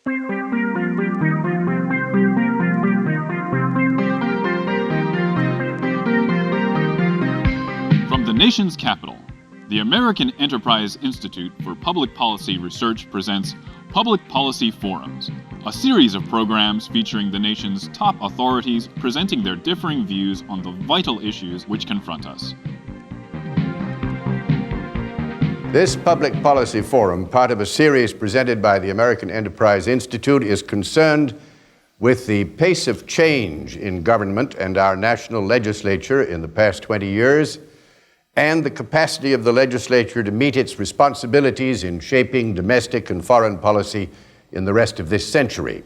From the nation's capital, the American Enterprise Institute for Public Policy Research presents Public Policy Forums, a series of programs featuring the nation's top authorities presenting their differing views on the vital issues which confront us. This Public Policy Forum, part of a series presented by the American Enterprise Institute, is concerned with the pace of change in government and our national legislature in the past 20 years, and the capacity of the legislature to meet its responsibilities in shaping domestic and foreign policy in the rest of this century.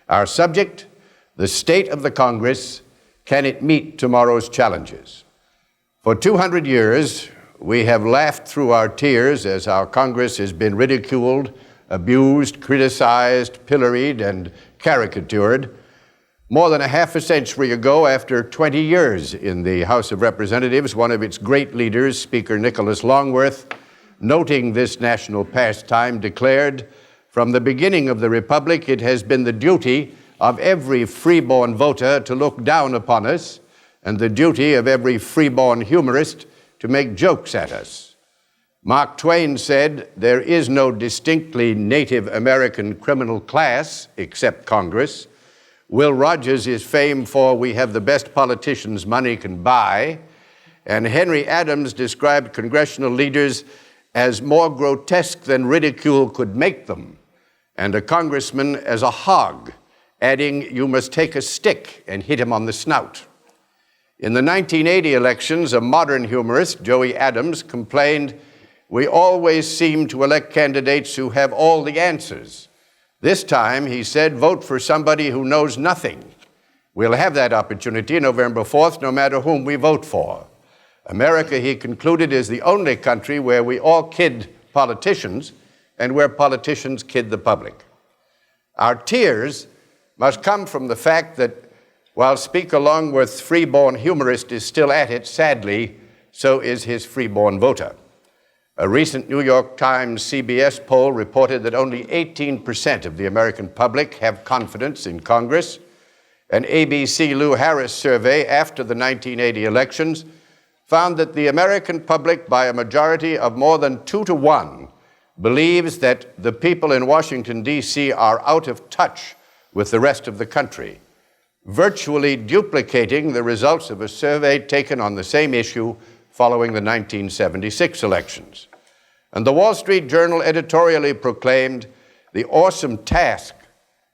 Our subject, the state of the Congress, can it meet tomorrow's challenges? For 200 years, we have laughed through our tears as our Congress has been ridiculed, abused, criticized, pilloried, and caricatured. More than a half a century ago, after 20 years in the House of Representatives, one of its great leaders, Speaker Nicholas Longworth, noting this national pastime, declared, "From the beginning of the Republic, it has been the duty of every freeborn voter to look down upon us, and the duty of every freeborn humorist to make jokes at us." Mark Twain said, "There is no distinctly Native American criminal class except Congress." Will Rogers is famed for "We have the best politicians money can buy." And Henry Adams described congressional leaders as more grotesque than ridicule could make them, and a congressman as a hog, adding, "You must take a stick and hit him on the snout." In the 1980 elections, a modern humorist, Joey Adams, complained, "We always seem to elect candidates who have all the answers. This time," he said, "vote for somebody who knows nothing. We'll have that opportunity November 4th, no matter whom we vote for." America, he concluded, is the only country where we all kid politicians and where politicians kid the public. Our tears must come from the fact that while Speaker Longworth's freeborn humorist is still at it, sadly, so is his freeborn voter. A recent New York Times CBS poll reported that only 18% of the American public have confidence in Congress. An ABC Lou Harris survey after the 1980 elections found that the American public, by a majority of more than 2-1, believes that the people in Washington, D.C. are out of touch with the rest of the country, virtually duplicating the results of a survey taken on the same issue following the 1976 elections. And the Wall Street Journal editorially proclaimed, "The awesome task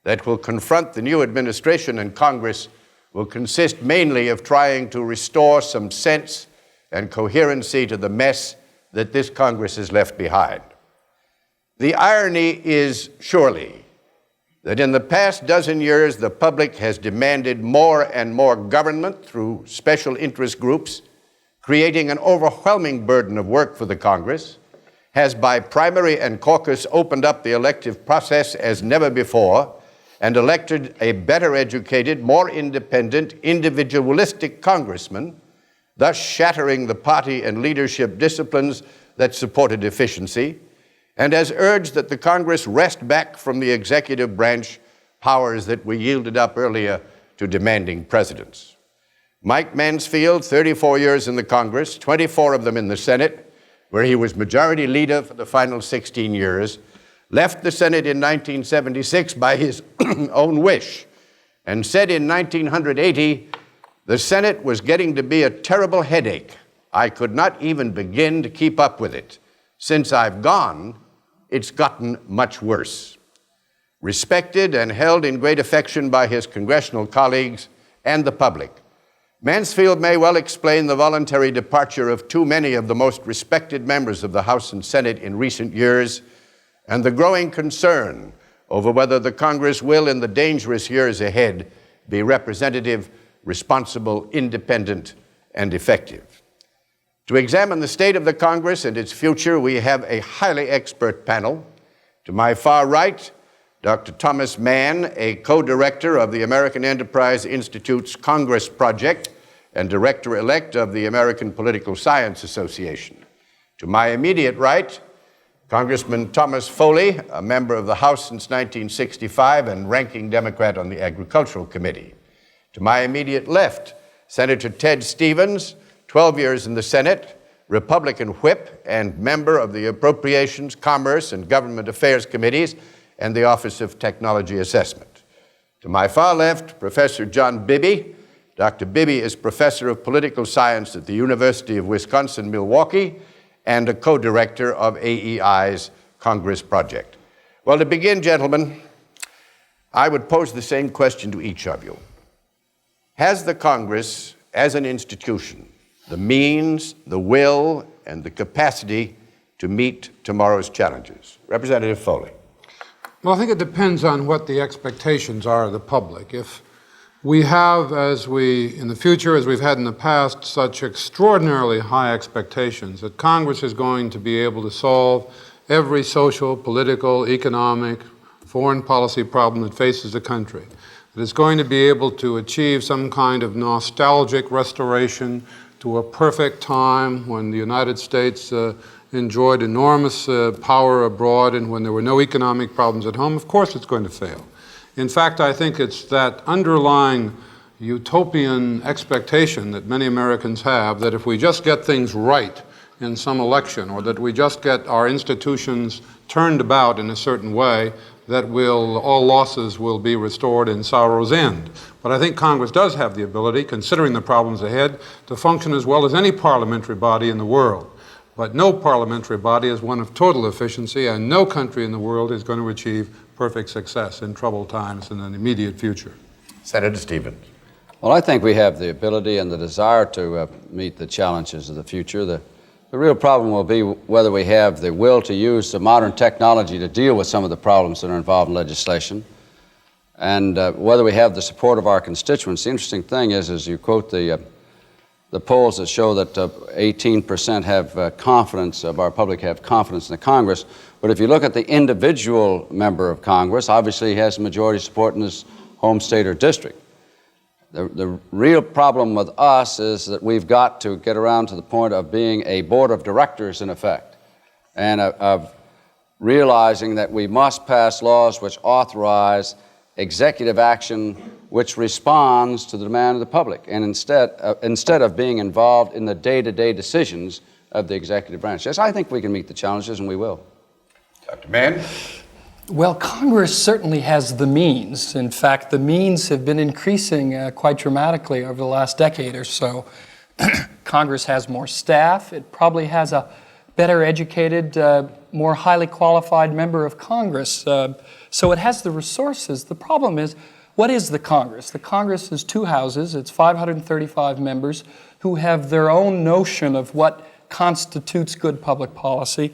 that will confront the new administration and Congress will consist mainly of trying to restore some sense and coherency to the mess that this Congress has left behind." The irony is surely that in the past dozen years, the public has demanded more and more government through special interest groups, creating an overwhelming burden of work for the Congress, has by primary and caucus opened up the elective process as never before, and elected a better educated, more independent, individualistic congressman, thus shattering the party and leadership disciplines that supported efficiency, and has urged that the Congress wrest back from the executive branch powers that were yielded up earlier to demanding presidents. Mike Mansfield, 34 years in the Congress, 24 of them in the Senate, where he was majority leader for the final 16 years, left the Senate in 1976 by his own wish, and said in 1980, "The Senate was getting to be a terrible headache. I could not even begin to keep up with it. Since I've gone, it's gotten much worse." Respected and held in great affection by his congressional colleagues and the public, Mansfield may well explain the voluntary departure of too many of the most respected members of the House and Senate in recent years, and the growing concern over whether the Congress will, in the dangerous years ahead, be representative, responsible, independent, and effective. To examine the state of the Congress and its future, we have a highly expert panel. To my far right, Dr. Thomas Mann, a co-director of the American Enterprise Institute's Congress Project and director-elect of the American Political Science Association. To my immediate right, Congressman Thomas Foley, a member of the House since 1965 and ranking Democrat on the Agricultural Committee. To my immediate left, Senator Ted Stevens, 12 years in the Senate, Republican whip and member of the Appropriations, Commerce, and Government Affairs Committees and the Office of Technology Assessment. To my far left, Professor John Bibby. Dr. Bibby is professor of political science at the University of Wisconsin-Milwaukee and a co-director of AEI's Congress Project. Well, to begin, gentlemen, I would pose the same question to each of you. Has the Congress, as an institution, the means, the will, and the capacity to meet tomorrow's challenges? Representative Foley. Well, I think it depends on what the expectations are of the public. If we have, in the future, as we've had in the past, such extraordinarily high expectations that Congress is going to be able to solve every social, political, economic, foreign policy problem that faces the country, that it's going to be able to achieve some kind of nostalgic restoration to a perfect time when the United States enjoyed enormous power abroad and when there were no economic problems at home, of course it's going to fail. In fact, I think it's that underlying utopian expectation that many Americans have that if we just get things right in some election or that we just get our institutions turned about in a certain way, that all losses will be restored in sorrow's end. But I think Congress does have the ability, considering the problems ahead, to function as well as any parliamentary body in the world. But no parliamentary body is one of total efficiency, and no country in the world is going to achieve perfect success in troubled times in an immediate future. Senator Stevens. Well, I think we have the ability and the desire to meet the challenges of the future. The real problem will be whether we have the will to use the modern technology to deal with some of the problems that are involved in legislation, and whether we have the support of our constituents. The interesting thing is, as you quote the polls that show that 18% have confidence of our public have confidence in the Congress. But if you look at the individual member of Congress, obviously he has majority support in his home state or district. The real problem with us is that we've got to get around to the point of being a board of directors in effect, and of realizing that we must pass laws which authorize executive action which responds to the demand of the public, and instead of being involved in the day-to-day decisions of the executive branch. Yes, I think we can meet the challenges, and we will. Dr. Mann? Well, Congress certainly has the means. In fact, the means have been increasing quite dramatically over the last decade or so. Congress has more staff. It probably has a better educated, more highly qualified member of Congress. So it has the resources. The problem is, what is the Congress? The Congress is two houses. It's 535 members who have their own notion of what constitutes good public policy.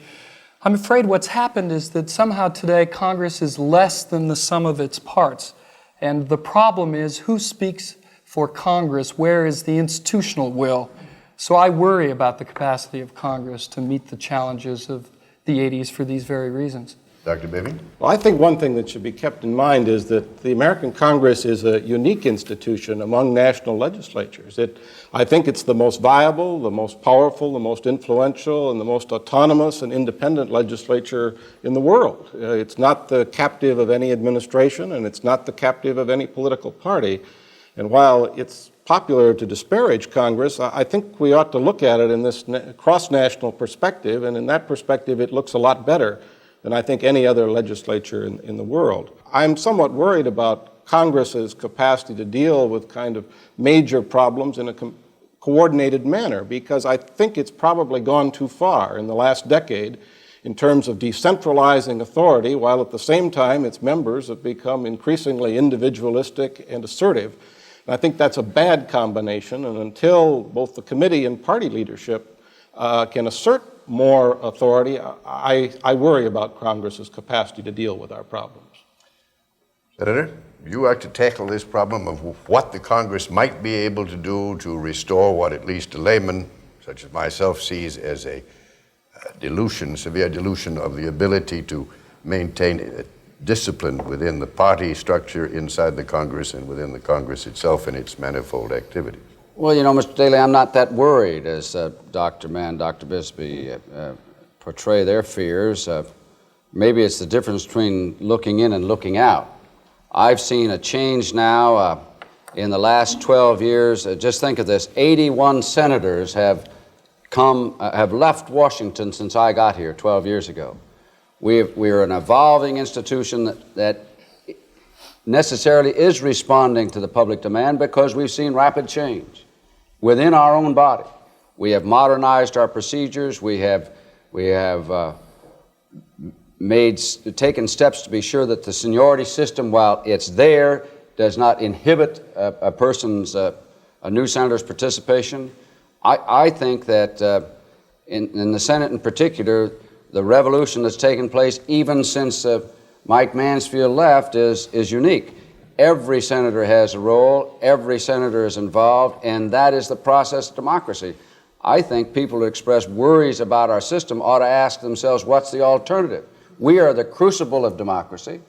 I'm afraid what's happened is that somehow today Congress is less than the sum of its parts. And the problem is, who speaks for Congress? Where is the institutional will? So I worry about the capacity of Congress to meet the challenges of the 80s for these very reasons. Dr. Bibby? Well, I think one thing that should be kept in mind is that the American Congress is a unique institution among national legislatures. I think it's the most viable, the most powerful, the most influential, and the most autonomous and independent legislature in the world. It's not the captive of any administration, and it's not the captive of any political party. And while it's popular to disparage Congress, I think we ought to look at it in this cross-national perspective, and in that perspective it looks a lot better than I think any other legislature in the world. I'm somewhat worried about Congress's capacity to deal with kind of major problems in a coordinated manner, because I think it's probably gone too far in the last decade in terms of decentralizing authority, while at the same time its members have become increasingly individualistic and assertive. And I think that's a bad combination, and until both the committee and party leadership can assert more authority, I worry about Congress's capacity to deal with our problems. Senator, you are to tackle this problem of what the Congress might be able to do to restore what at least a layman, such as myself, sees as a severe dilution of the ability to maintain discipline within the party structure inside the Congress and within the Congress itself and its manifold activities. Well, you know, Mr. Daly, I'm not that worried as Dr. Mann, Dr. Bibby portray their fears. Maybe it's the difference between looking in and looking out. I've seen a change now in the last 12 years. Just think of this, 81 senators have left Washington since I got here 12 years ago. We're an evolving institution that necessarily is responding to the public demand because we've seen rapid change within our own body. We have modernized our procedures. We have taken steps to be sure that the seniority system, while it's there, does not inhibit a new senator's participation. I think that in the Senate in particular, the revolution that's taken place even since Mike Mansfield left is unique. Every senator has a role, every senator is involved, and that is the process of democracy. I think people who express worries about our system ought to ask themselves, what's the alternative? We are the crucible of democracy,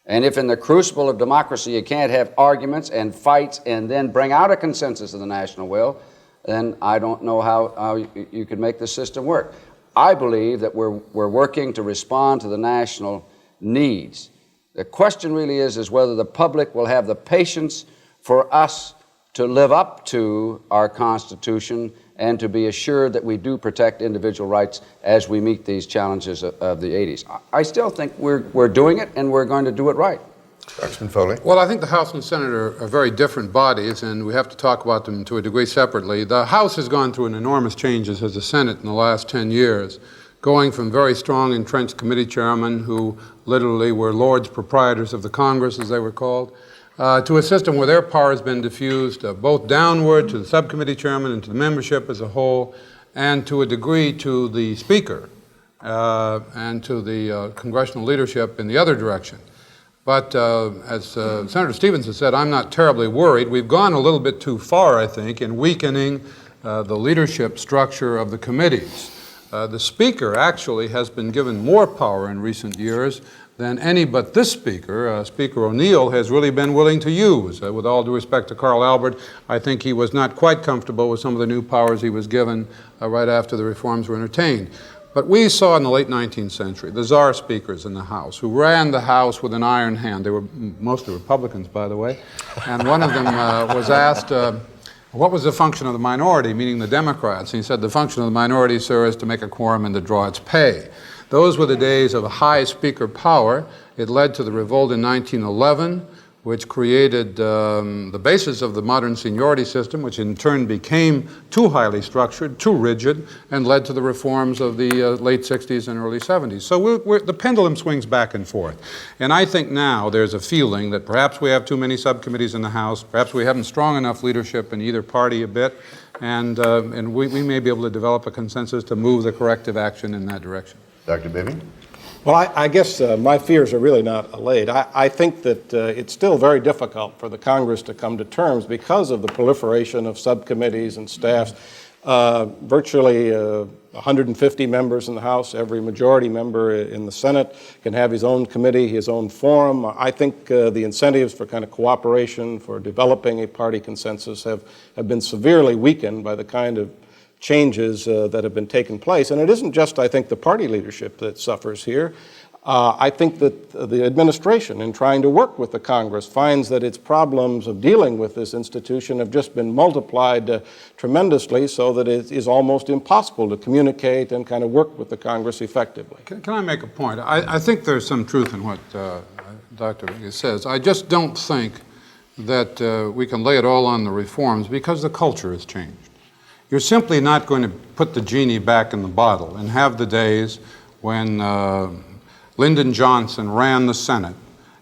and if in the crucible of democracy you can't have arguments and fights and then bring out a consensus of the national will, then I don't know how you could make the system work. I believe that we're working to respond to the national needs. The question really is whether the public will have the patience for us to live up to our Constitution and to be assured that we do protect individual rights as we meet these challenges of the 80s. I still think we're doing it, and we're going to do it right. Congressman Foley. Well, I think the House and the Senate are very different bodies, and we have to talk about them to a degree separately. The House has gone through an enormous changes as the Senate in the last 10 years, going from very strong entrenched committee chairmen who literally were lords proprietors of the Congress, as they were called, to a system where their power has been diffused both downward to the subcommittee chairman and to the membership as a whole, and to a degree to the Speaker and to the congressional leadership in the other direction. But as Senator Stevens has said, I'm not terribly worried. We've gone a little bit too far, I think, in weakening the leadership structure of the committees. The Speaker actually has been given more power in recent years than any but this Speaker. Speaker O'Neill has really been willing to use. With all due respect to Carl Albert, I think he was not quite comfortable with some of the new powers he was given right after the reforms were entertained. But we saw in the late 19th century the czar speakers in the House who ran the House with an iron hand. They were mostly Republicans, by the way. And one of them was asked, what was the function of the minority, meaning the Democrats? And he said, the function of the minority, sir, is to make a quorum and to draw its pay. Those were the days of high speaker power. It led to the revolt in 1911, which created the basis of the modern seniority system, which in turn became too highly structured, too rigid, and led to the reforms of the late 60s and early 70s. So the pendulum swings back and forth. And I think now there's a feeling that perhaps we have too many subcommittees in the House, perhaps we haven't strong enough leadership in either party a bit, and we may be able to develop a consensus to move the corrective action in that direction. Dr. Bibby? Well, I guess my fears are really not allayed. I think that it's still very difficult for the Congress to come to terms because of the proliferation of subcommittees and staffs. Virtually 150 members in the House, every majority member in the Senate can have his own committee, his own forum. I think the incentives for kind of cooperation, for developing a party consensus have been severely weakened by the kind of changes that have been taking place. And it isn't just, I think, the party leadership that suffers here. I think that the administration, in trying to work with the Congress, finds that its problems of dealing with this institution have just been multiplied tremendously, so that it is almost impossible to communicate and kind of work with the Congress effectively. Can I make a point? I think there's some truth in what Dr. Bibby says. I just don't think that we can lay it all on the reforms because the culture has changed. You're simply not going to put the genie back in the bottle and have the days when Lyndon Johnson ran the Senate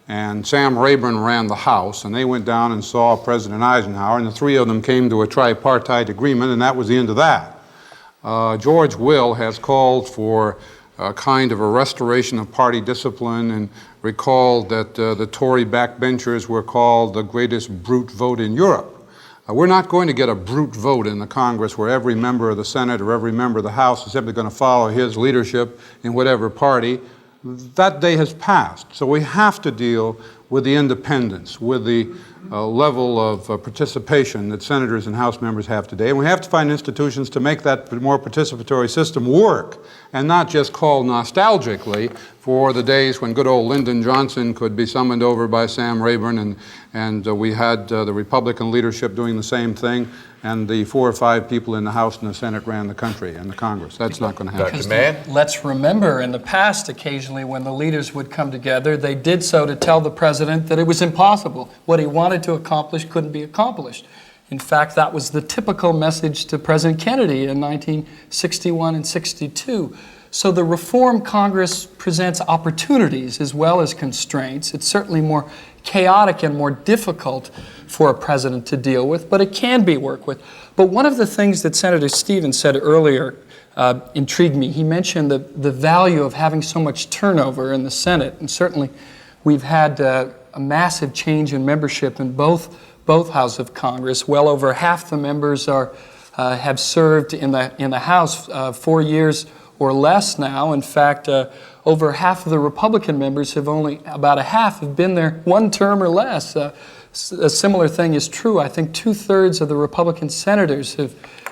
and Sam Rayburn ran the House, and they went down and saw President Eisenhower, and the three of them came to a tripartite agreement, and that was the end of that. George Will has called for a kind of a restoration of party discipline and recalled that the Tory backbenchers were called the greatest brute vote in Europe. We're not going to get a brute vote in the Congress where every member of the Senate or every member of the House is simply going to follow his leadership in whatever party. That day has passed. So we have to deal with the independence, with the level of participation that senators and House members have today. And we have to find institutions to make that more participatory system work, and not just call nostalgically for the days when good old Lyndon Johnson could be summoned over by Sam Rayburn, and we had the Republican leadership doing the same thing, and the 4 or 5 people in the House and the Senate ran the country and the Congress. That's not going to happen. Dr. Mann? Let's remember, in the past, occasionally, when the leaders would come together, they did so to tell the president that it was impossible. What he wanted to accomplish couldn't be accomplished. In fact, that was the typical message to President Kennedy in 1961 and 62. So the Reform Congress presents opportunities as well as constraints. It's certainly more chaotic and more difficult for a president to deal with, but it can be worked with. But one of the things that Senator Stevens said earlier intrigued me. He mentioned the value of having so much turnover in the Senate, and certainly we've had a massive change in membership in both houses of Congress. Well over half the members have served in the House 4 years or less now. In fact, over half of the Republican members about a half have been there 1 term or less. A similar thing is true. I think 2/3 of the Republican senators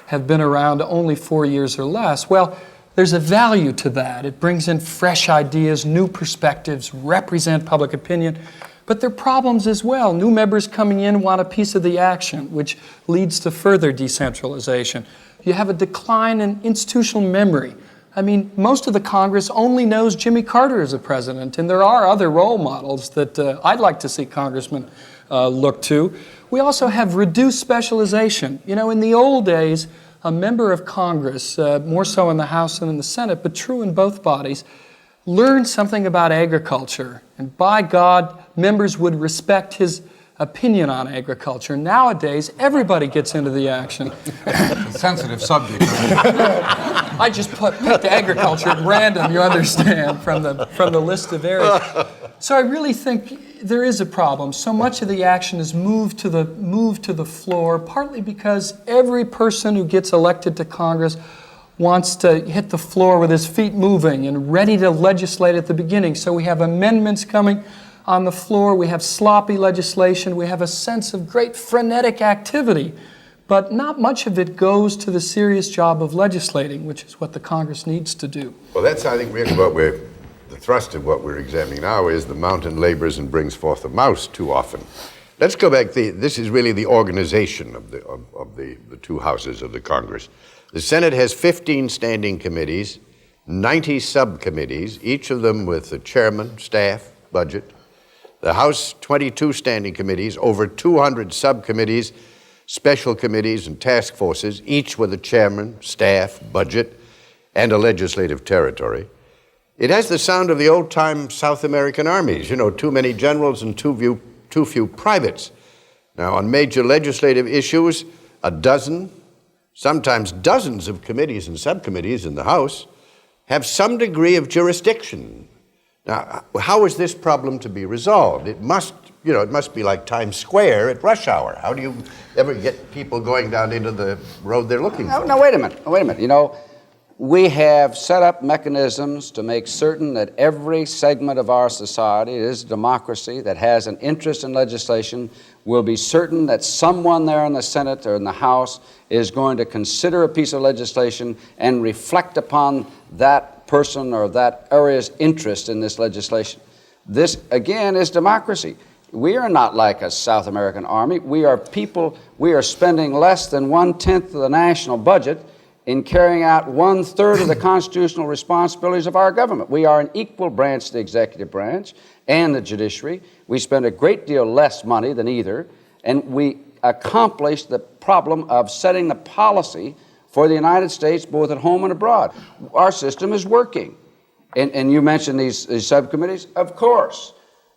have been around only 4 years or less. Well, there's a value to that. It brings in fresh ideas, new perspectives, represent public opinion. But there are problems as well. New members coming in want a piece of the action, which leads to further decentralization. You have a decline in institutional memory. I mean, most of the Congress only knows Jimmy Carter as a president, and there are other role models that I'd like to see congressmen look to. We also have reduced specialization. You know, in the old days, a member of Congress, more so in the House than in the Senate, but true in both bodies, learned something about agriculture, and by God, members would respect his opinion on agriculture. Nowadays, everybody gets into the action. Sensitive subject. I just picked agriculture at random, you understand, from the list of areas. So I really think there is a problem. So much of the action is moved to the floor, partly because every person who gets elected to Congress wants to hit the floor with his feet moving and ready to legislate at the beginning. So we have amendments coming on the floor, we have sloppy legislation, we have a sense of great frenetic activity, but not much of it goes to the serious job of legislating, which is what the Congress needs to do. Well, that's, I think, really the thrust of what we're examining now is the mountain labors and brings forth a mouse too often. Let's go back. This is really the organization of the 2 houses of the Congress. The Senate has 15 standing committees, 90 subcommittees, each of them with the chairman, staff, budget. The House, 22 standing committees, over 200 subcommittees, special committees, and task forces, each with a chairman, staff, budget, and a legislative territory. It has the sound of the old-time South American armies, you know, too many generals and too few privates. Now, on major legislative issues, a dozen, sometimes dozens of committees and subcommittees in the House have some degree of jurisdiction. Now, how is this problem to be resolved? It must be like Times Square at rush hour. How do you ever get people going down into the road they're looking for? No, wait a minute. You know, we have set up mechanisms to make certain that every segment of our society is a democracy that has an interest in legislation will be certain that someone there in the Senate or in the House is going to consider a piece of legislation and reflect upon that person or that area's interest in this legislation. This, again, is democracy. We are not like a South American army. We are people, we are spending less than 1/10 of the national budget in carrying out 1/3 of the constitutional responsibilities of our government. We are an equal branch to the executive branch and the judiciary. We spend a great deal less money than either, and we accomplish the problem of setting the policy for the United States, both at home and abroad. Our system is working. And you mentioned these subcommittees. Of course.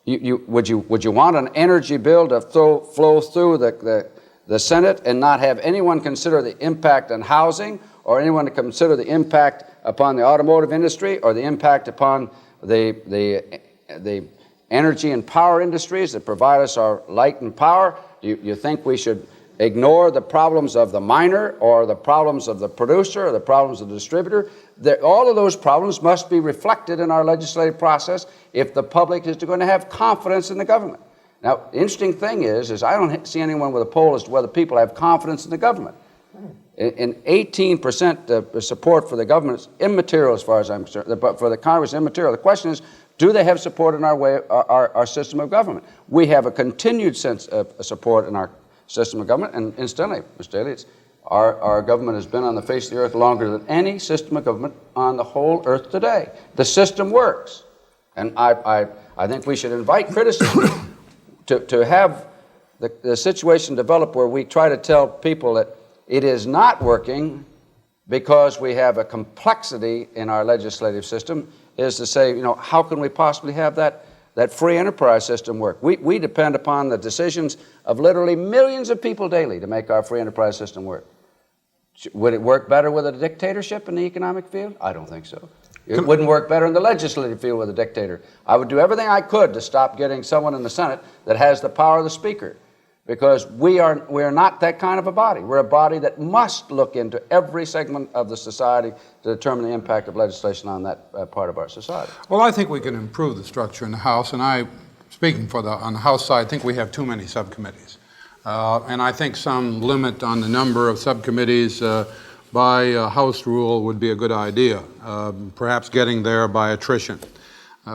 Would you want an energy bill to flow through the Senate and not have anyone consider the impact on housing, or anyone to consider the impact upon the automotive industry, or the impact upon the energy and power industries that provide us our light and power? You think we should ignore the problems of the miner, or the problems of the producer, or the problems of the distributor? All of those problems must be reflected in our legislative process if the public is going to have confidence in the government. Now, the interesting thing is I don't see anyone with a poll as to whether people have confidence in the government. In 18% support for the government is immaterial as far as I'm concerned, but for the Congress is immaterial. The question is, do they have support in our system of government? We have a continued sense of support in our system of government, and incidentally, Mr. Daly, our government has been on the face of the earth longer than any system of government on the whole earth today. The system works, and I think we should invite criticism to have the situation develop where we try to tell people that it is not working because we have a complexity in our legislative system, is to say, how can we possibly have that free enterprise system work? We depend upon the decisions of literally millions of people daily to make our free enterprise system work. Would it work better with a dictatorship in the economic field? I don't think so. It wouldn't work better in the legislative field with a dictator. I would do everything I could to stop getting someone in the Senate that has the power of the Speaker, because we are not that kind of a body. We're a body that must look into every segment of the society to determine the impact of legislation on that part of our society. Well, I think we can improve the structure in the House, and speaking on the House side, I think we have too many subcommittees. And I think some limit on the number of subcommittees by House rule would be a good idea, perhaps getting there by attrition.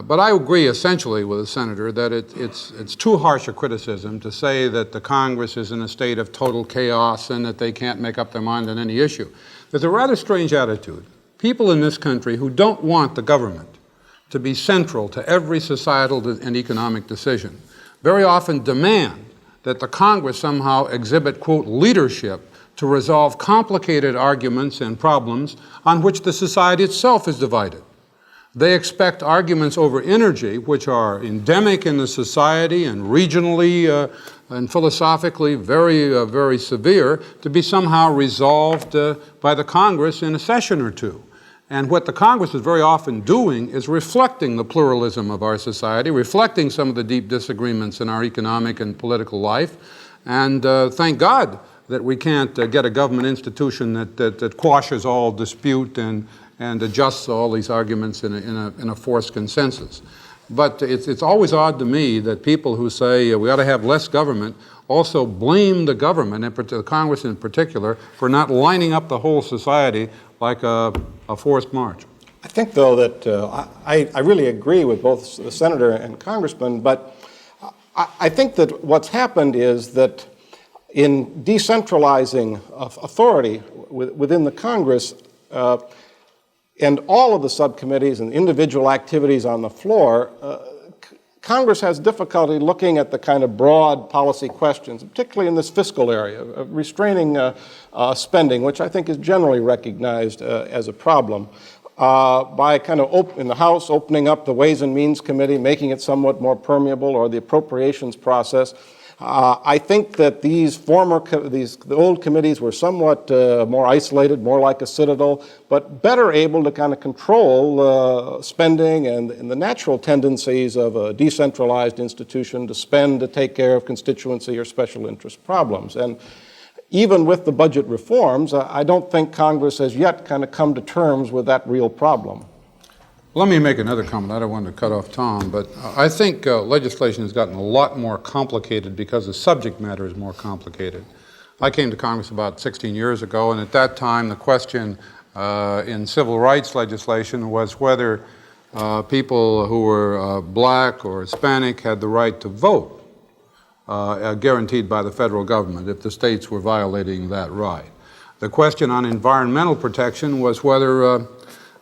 But I agree essentially with the Senator that it's too harsh a criticism to say that the Congress is in a state of total chaos and that they can't make up their mind on any issue. There's a rather strange attitude. People in this country who don't want the government to be central to every societal and economic decision very often demand that the Congress somehow exhibit, quote, leadership to resolve complicated arguments and problems on which the society itself is divided. They expect arguments over energy, which are endemic in the society and regionally and philosophically very severe, to be somehow resolved by the Congress in a session or two. And what the Congress is very often doing is reflecting the pluralism of our society, reflecting some of the deep disagreements in our economic and political life. And thank God that we can't get a government institution that quashes all dispute and adjusts all these arguments in a forced consensus. But it's always odd to me that people who say we ought to have less government also blame the government, and the Congress in particular, for not lining up the whole society like a forced march. I think, though, that I really agree with both the Senator and Congressman, but I think that what's happened is that in decentralizing authority within the Congress, and all of the subcommittees and individual activities on the floor, Congress has difficulty looking at the kind of broad policy questions, particularly in this fiscal area, restraining spending, which I think is generally recognized as a problem, by kind of in the House opening up the Ways and Means Committee, making it somewhat more permeable, or the appropriations process. I think that the old committees were somewhat more isolated, more like a citadel, but better able to kind of control spending and the natural tendencies of a decentralized institution to spend to take care of constituency or special interest problems. And even with the budget reforms, I don't think Congress has yet kind of come to terms with that real problem. Let me make another comment. I don't want to cut off Tom, but I think legislation has gotten a lot more complicated because the subject matter is more complicated. I came to Congress about 16 years ago, and at that time the question in civil rights legislation was whether people who were black or Hispanic had the right to vote, guaranteed by the federal government if the states were violating that right. The question on environmental protection was whether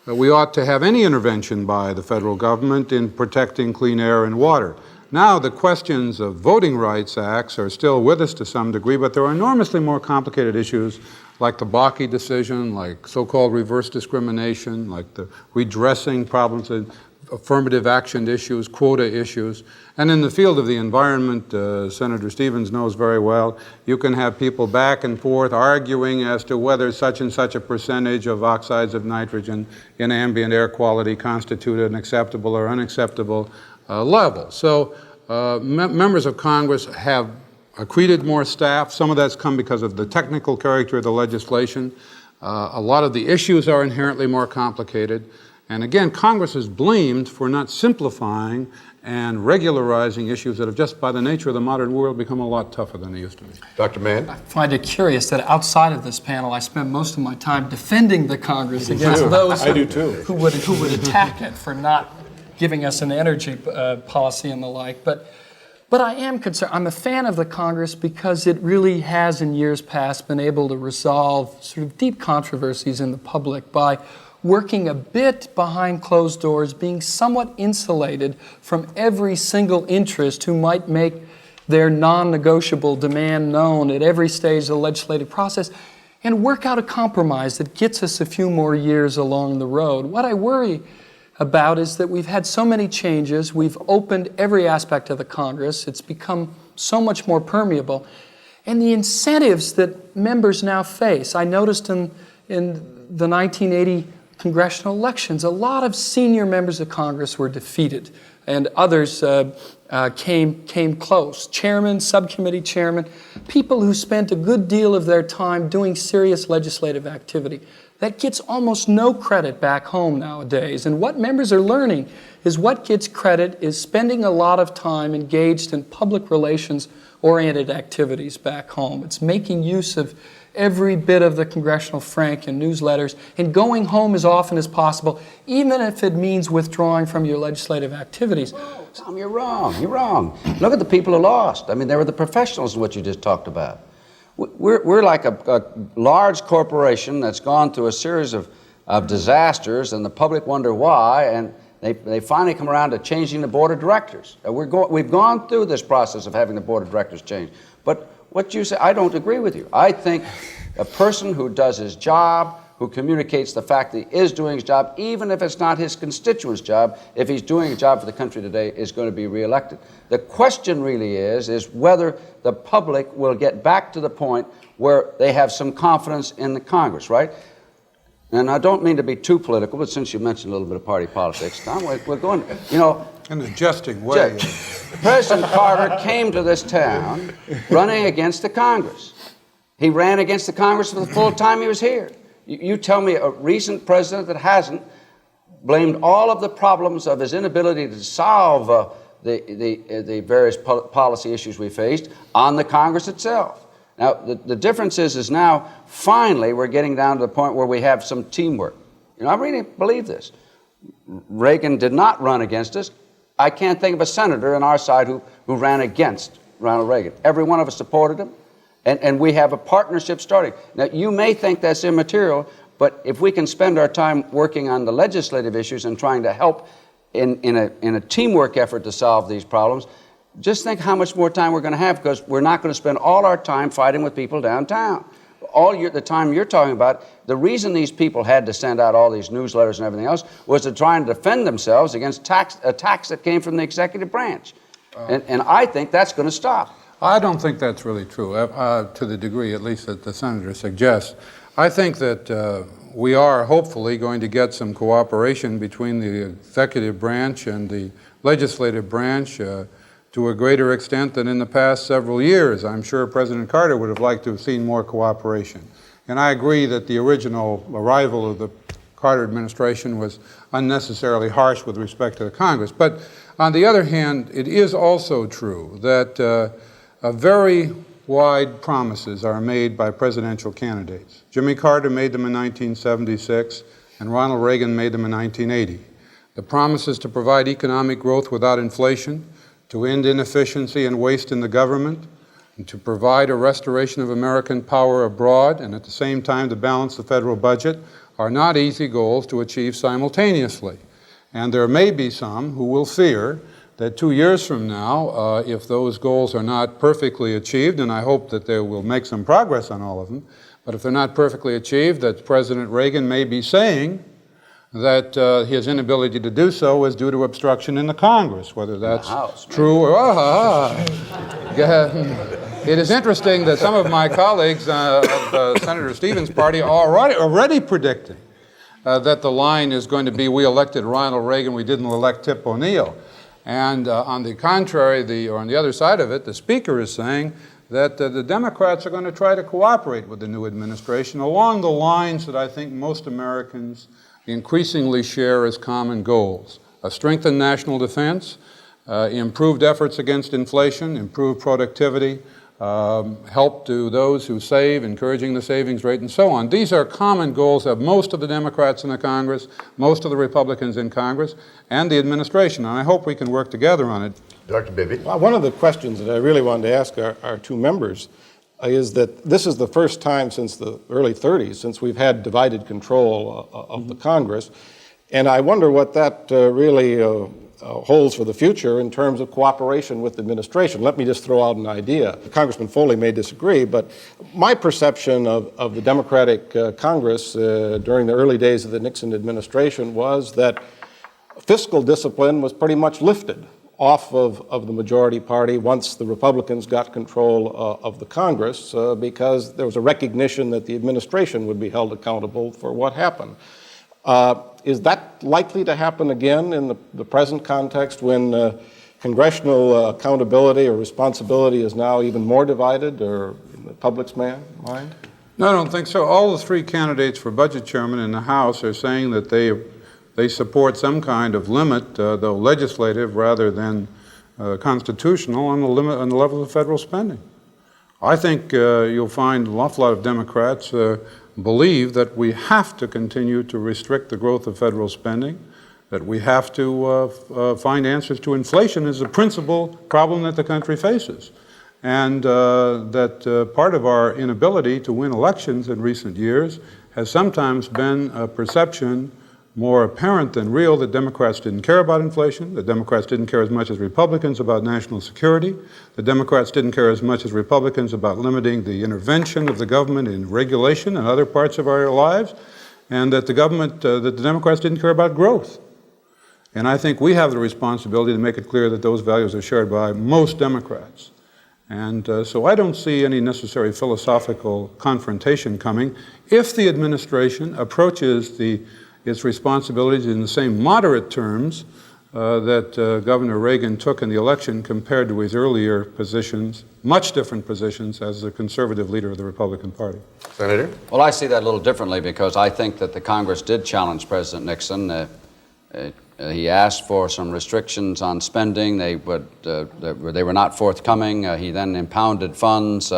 we ought to have any intervention by the federal government in protecting clean air and water. Now the questions of voting rights acts are still with us to some degree, but there are enormously more complicated issues like the Bakke decision, like so-called reverse discrimination, like the redressing problems, affirmative action issues, quota issues. And in the field of the environment, Senator Stevens knows very well, you can have people back and forth arguing as to whether such and such a percentage of oxides of nitrogen in ambient air quality constitute an acceptable or unacceptable level. So members of Congress have accreted more staff. Some of that's come because of the technical character of the legislation. A lot of the issues are inherently more complicated. And again, Congress is blamed for not simplifying and regularizing issues that have just by the nature of the modern world become a lot tougher than they used to be. Dr. Mann? I find it curious that outside of this panel, I spend most of my time defending the Congress against those who would attack it for not giving us an energy policy and the like. But I am concerned. I'm a fan of the Congress because it really has in years past been able to resolve sort of deep controversies in the public by working a bit behind closed doors, being somewhat insulated from every single interest who might make their non-negotiable demand known at every stage of the legislative process, and work out a compromise that gets us a few more years along the road. What I worry about is that we've had so many changes, we've opened every aspect of the Congress, it's become so much more permeable, and the incentives that members now face. I noticed in the 1980 congressional elections, a lot of senior members of Congress were defeated, and others came close. Chairman, subcommittee chairman, people who spent a good deal of their time doing serious legislative activity. That gets almost no credit back home nowadays. And what members are learning is what gets credit is spending a lot of time engaged in public relations-oriented activities back home. It's making use of every bit of the congressional frank and newsletters and going home as often as possible, even if it means withdrawing from your legislative activities. Tom, you're wrong. You're wrong. Look at the people who lost. I mean, they were the professionals in what you just talked about. We're like a large corporation that's gone through a series of disasters, and the public wonder why, and they finally come around to changing the board of directors. We've gone through this process of having the board of directors change. But what you say, I don't agree with you. I think a person who does his job, who communicates the fact that he is doing his job, even if it's not his constituents' job, if he's doing a job for the country today, is going to be reelected. The question really is whether the public will get back to the point where they have some confidence in the Congress, right? And I don't mean to be too political, but since you mentioned a little bit of party politics, Tom, we're going, you know. In a jesting way. President Carter came to this town running against the Congress. He ran against the Congress for the full time he was here. You tell me a recent president that hasn't blamed all of the problems of his inability to solve the various policy issues we faced on the Congress itself. Now, the difference is now, finally, we're getting down to the point where we have some teamwork. You know, I really believe this. Reagan did not run against us. I can't think of a senator on our side who ran against Ronald Reagan. Every one of us supported him, and we have a partnership starting. Now, you may think that's immaterial, but if we can spend our time working on the legislative issues and trying to help in a teamwork effort to solve these problems, just think how much more time we're going to have, because we're not going to spend all our time fighting with people downtown. The time you're talking about, the reason these people had to send out all these newsletters and everything else was to try and defend themselves against attacks that came from the executive branch. And I think that's going to stop. I don't think that's really true, to the degree, at least, that the senator suggests. I think that we are hopefully going to get some cooperation between the executive branch and the legislative branch to a greater extent than in the past several years. I'm sure President Carter would have liked to have seen more cooperation. And I agree that the original arrival of the Carter administration was unnecessarily harsh with respect to the Congress. But on the other hand, it is also true that very wide promises are made by presidential candidates. Jimmy Carter made them in 1976, and Ronald Reagan made them in 1980. The promises to provide economic growth without inflation, to end inefficiency and waste in the government, and to provide a restoration of American power abroad, and at the same time to balance the federal budget, are not easy goals to achieve simultaneously. And there may be some who will fear that 2 years from now, if those goals are not perfectly achieved, and I hope that they will make some progress on all of them, but if they're not perfectly achieved, that President Reagan may be saying that his inability to do so is due to obstruction in the Congress, whether that's true or... It is interesting that some of my colleagues of Senator Stevens' party are already predicting that the line is going to be, we elected Ronald Reagan, we didn't elect Tip O'Neill. And on the contrary, or on the other side of it, the Speaker is saying that the Democrats are going to try to cooperate with the new administration along the lines that I think most Americans increasingly share as common goals: a strengthened national defense, improved efforts against inflation, improved productivity, help to those who save, encouraging the savings rate, and so on. These are common goals of most of the Democrats in the Congress, most of the Republicans in Congress, and the administration, and I hope we can work together on it. Dr. Bibby. Well, one of the questions that I really wanted to ask our two members is that this is the first time since the early 30s since we've had divided control of the Congress, and I wonder what that really holds for the future in terms of cooperation with the administration. Let me just throw out an idea. Congressman Foley may disagree, but my perception of the Democratic Congress during the early days of the Nixon administration was that fiscal discipline was pretty much lifted off of the majority party once the Republicans got control of the Congress because there was a recognition that the administration would be held accountable for what happened. Is that likely to happen again in the present context when congressional accountability or responsibility is now even more divided, or in the public's mind? No, I don't think so. All the three candidates for budget chairman in the House are saying that they support some kind of limit, though legislative rather than constitutional, on the limit on the level of federal spending. I think you'll find an awful lot of Democrats believe that we have to continue to restrict the growth of federal spending, that we have to find answers to inflation as a principal problem that the country faces, and that part of our inability to win elections in recent years has sometimes been a perception more apparent than real that Democrats didn't care about inflation, that Democrats didn't care as much as Republicans about national security, that Democrats didn't care as much as Republicans about limiting the intervention of the government in regulation and other parts of our lives, and that the Democrats didn't care about growth. And I think we have the responsibility to make it clear that those values are shared by most Democrats. And so I don't see any necessary philosophical confrontation coming if the administration approaches its responsibilities in the same moderate terms that Governor Reagan took in the election compared to his earlier positions, much different positions as the conservative leader of the Republican Party. Senator? Well, I see that a little differently because I think that the Congress did challenge President Nixon. He asked for some restrictions on spending. They were not forthcoming. He then impounded funds.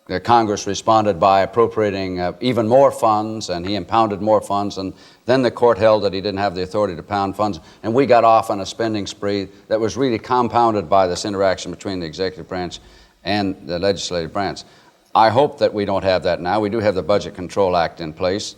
The Congress responded by appropriating even more funds, and he impounded more funds, and then the court held that he didn't have the authority to pound funds, and we got off on a spending spree that was really compounded by this interaction between the executive branch and the legislative branch. I hope that we don't have that now. We do have the Budget Control Act in place,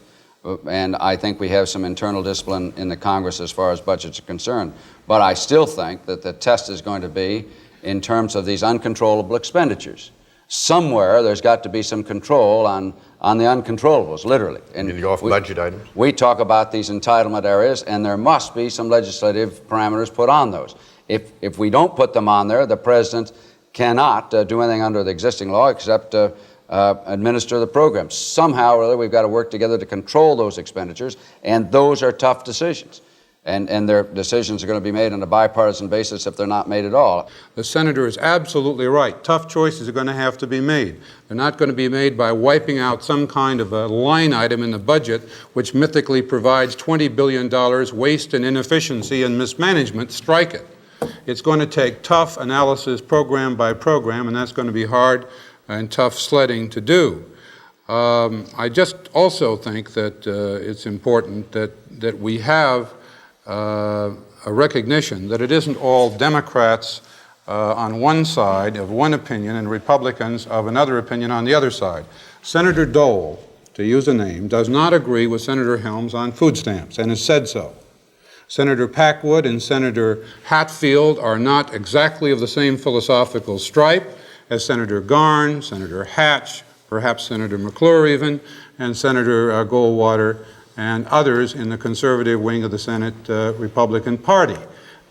and I think we have some internal discipline in the Congress as far as budgets are concerned. But I still think that the test is going to be in terms of these uncontrollable expenditures. Somewhere there's got to be some control on the uncontrollables, literally. And the off-budget items? We talk about these entitlement areas, and there must be some legislative parameters put on those. If we don't put them on there, the president cannot do anything under the existing law except administer the program. Somehow or other, we've got to work together to control those expenditures, and those are tough decisions. And their decisions are going to be made on a bipartisan basis if they're not made at all. The senator is absolutely right. Tough choices are going to have to be made. They're not going to be made by wiping out some kind of a line item in the budget which mythically provides $20 billion waste and inefficiency and mismanagement. Strike it. It's going to take tough analysis program by program, and that's going to be hard and tough sledding to do. I just also think that it's important that we have a recognition that it isn't all Democrats on one side of one opinion and Republicans of another opinion on the other side. Senator Dole, to use a name, does not agree with Senator Helms on food stamps and has said so. Senator Packwood and Senator Hatfield are not exactly of the same philosophical stripe as Senator Garn, Senator Hatch, perhaps Senator McClure even, and Senator Goldwater, and others in the conservative wing of the Senate Republican Party.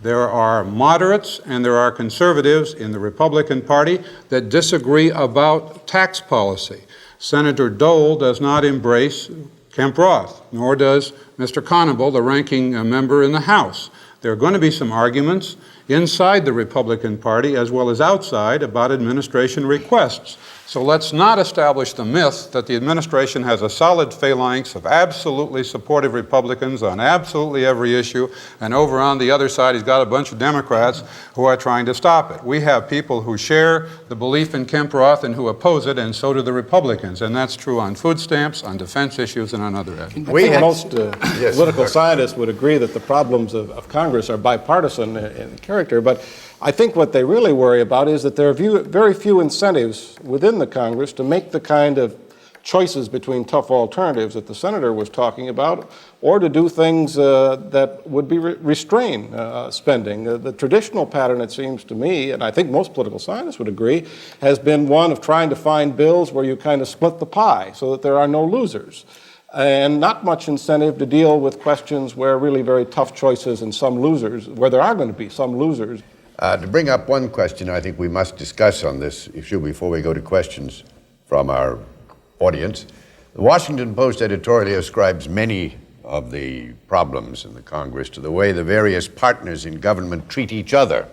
There are moderates and there are conservatives in the Republican Party that disagree about tax policy. Senator Dole does not embrace Kemp Roth, nor does Mr. Conable, the ranking member in the House. There are going to be some arguments, inside the Republican Party as well as outside about administration requests. So let's not establish the myth that the administration has a solid phalanx of absolutely supportive Republicans on absolutely every issue, and over on the other side he's got a bunch of Democrats who are trying to stop it. We have people who share the belief in Kemp Roth and who oppose it, and so do the Republicans, and that's true on food stamps, on defense issues, and on other issues. Most political scientists would agree that the problems of Congress are bipartisan in character, but I think what they really worry about is that there are very few incentives within the Congress to make the kind of choices between tough alternatives that the senator was talking about, or to do things that would be restrain spending. The traditional pattern, it seems to me, and I think most political scientists would agree, has been one of trying to find bills where you kind of split the pie so that there are no losers, and not much incentive to deal with questions where really very tough choices and some losers, where there are going to be some losers. To bring up one question I think we must discuss on this issue before we go to questions from our audience. The Washington Post editorially ascribes many of the problems in the Congress to the way the various partners in government treat each other.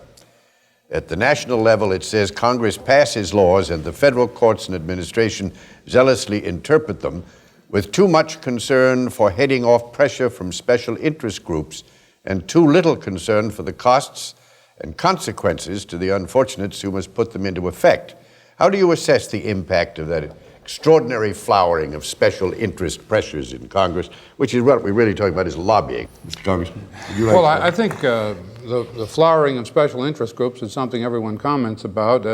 At the national level, it says Congress passes laws and the federal courts and administration zealously interpret them with too much concern for heading off pressure from special interest groups and too little concern for the costs and consequences to the unfortunates who must put them into effect. How do you assess the impact of that extraordinary flowering of special interest pressures in Congress, which is what we're really talking about is lobbying? Mr. Congressman, would you like Well, to I think the flowering of special interest groups is something everyone comments about.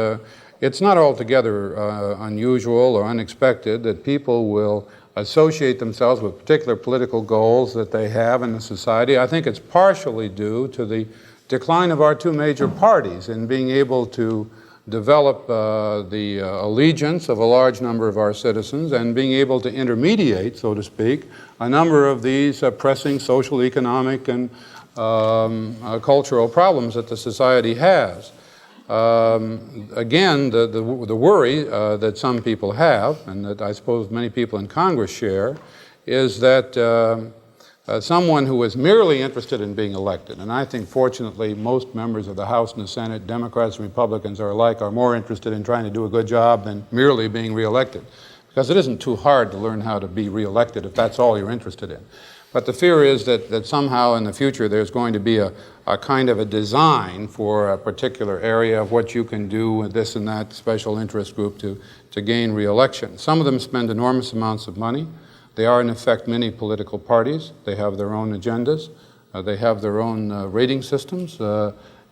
It's not altogether unusual or unexpected that people will associate themselves with particular political goals that they have in the society. I think it's partially due to the decline of our two major parties in being able to develop the allegiance of a large number of our citizens and being able to intermediate, so to speak, a number of these pressing social, economic, and cultural problems that the society has. Again, the worry that some people have, and that I suppose many people in Congress share, is that someone who is merely interested in being elected, and I think fortunately most members of the House and the Senate, Democrats and Republicans are alike, are more interested in trying to do a good job than merely being reelected, because it isn't too hard to learn how to be reelected if that's all you're interested in. But the fear is that somehow in the future there's going to be a kind of a design for a particular area of what you can do with this and that special interest group to gain reelection. Some of them spend enormous amounts of money. They are, in effect, many political parties. They have their own agendas. They have their own rating systems.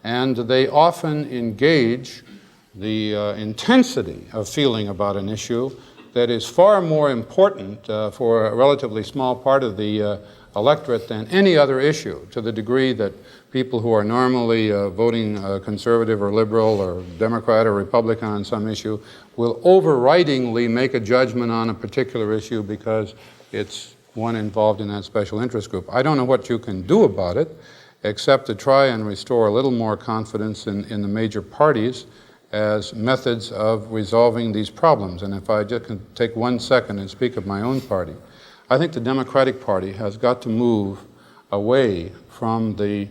And they often engage the intensity of feeling about an issue that is far more important for a relatively small part of the electorate than any other issue, to the degree that people who are normally voting conservative or liberal or Democrat or Republican on some issue will overridingly make a judgment on a particular issue because it's one involved in that special interest group. I don't know what you can do about it, except to try and restore a little more confidence in the major parties as methods of resolving these problems. And if I just can take 1 second and speak of my own party, I think the Democratic Party has got to move away from the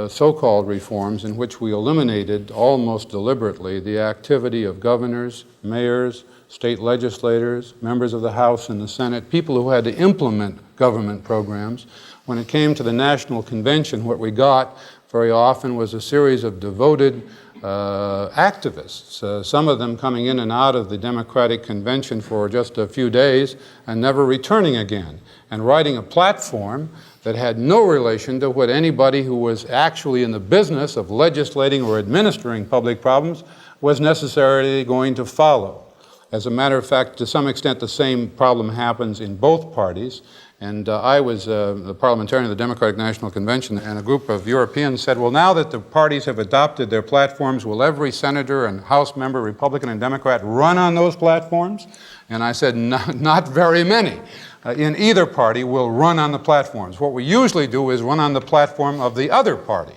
so-called reforms in which we eliminated almost deliberately the activity of governors, mayors, state legislators, members of the House and the Senate, people who had to implement government programs. When it came to the National Convention, what we got very often was a series of devoted activists, some of them coming in and out of the Democratic Convention for just a few days and never returning again, and writing a platform that had no relation to what anybody who was actually in the business of legislating or administering public problems was necessarily going to follow. As a matter of fact, to some extent, the same problem happens in both parties. And I was the parliamentarian of the Democratic National Convention, and a group of Europeans said, well, now that the parties have adopted their platforms, will every senator and House member, Republican and Democrat, run on those platforms? And I said, not very many in either party will run on the platforms. What we usually do is run on the platform of the other party.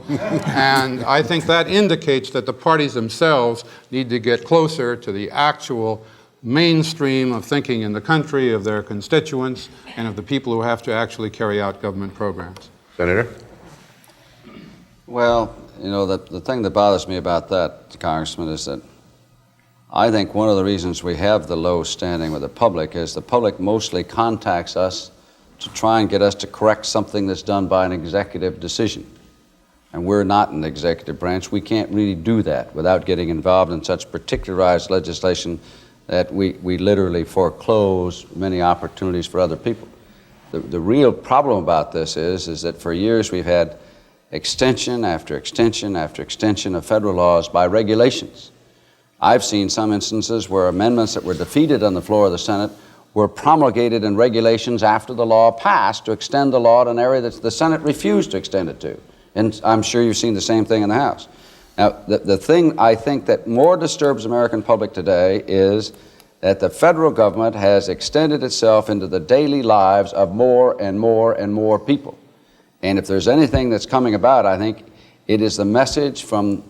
And I think that indicates that the parties themselves need to get closer to the actual mainstream of thinking in the country, of their constituents, and of the people who have to actually carry out government programs. Senator? Well, You know, the thing that bothers me about that, Congressman, is that I think one of the reasons we have the low standing with the public is the public mostly contacts us to try and get us to correct something that's done by an executive decision. And we're not an executive branch. We can't really do that without getting involved in such particularized legislation that we literally foreclose many opportunities for other people. The real problem about this is that for years we've had extension after extension after extension of federal laws by regulations. I've seen some instances where amendments that were defeated on the floor of the Senate were promulgated in regulations after the law passed to extend the law to an area that the Senate refused to extend it to. And I'm sure you've seen the same thing in the House. Now, the thing I think that more disturbs the American public today is that the federal government has extended itself into the daily lives of more and more and more people. And if there's anything that's coming about, I think it is the message from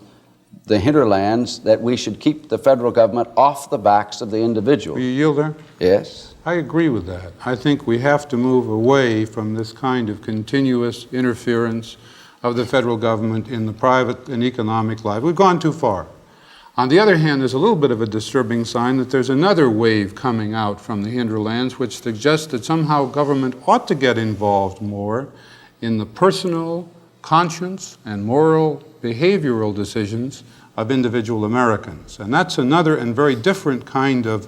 the hinterlands that we should keep the federal government off the backs of the individual. Will you yield there? Yes. I agree with that. I think we have to move away from this kind of continuous interference of the federal government in the private and economic life. We've gone too far. On the other hand, there's a little bit of a disturbing sign that there's another wave coming out from the hinterlands which suggests that somehow government ought to get involved more in the personal, conscience, and moral behavioral decisions of individual Americans. And that's another and very different kind of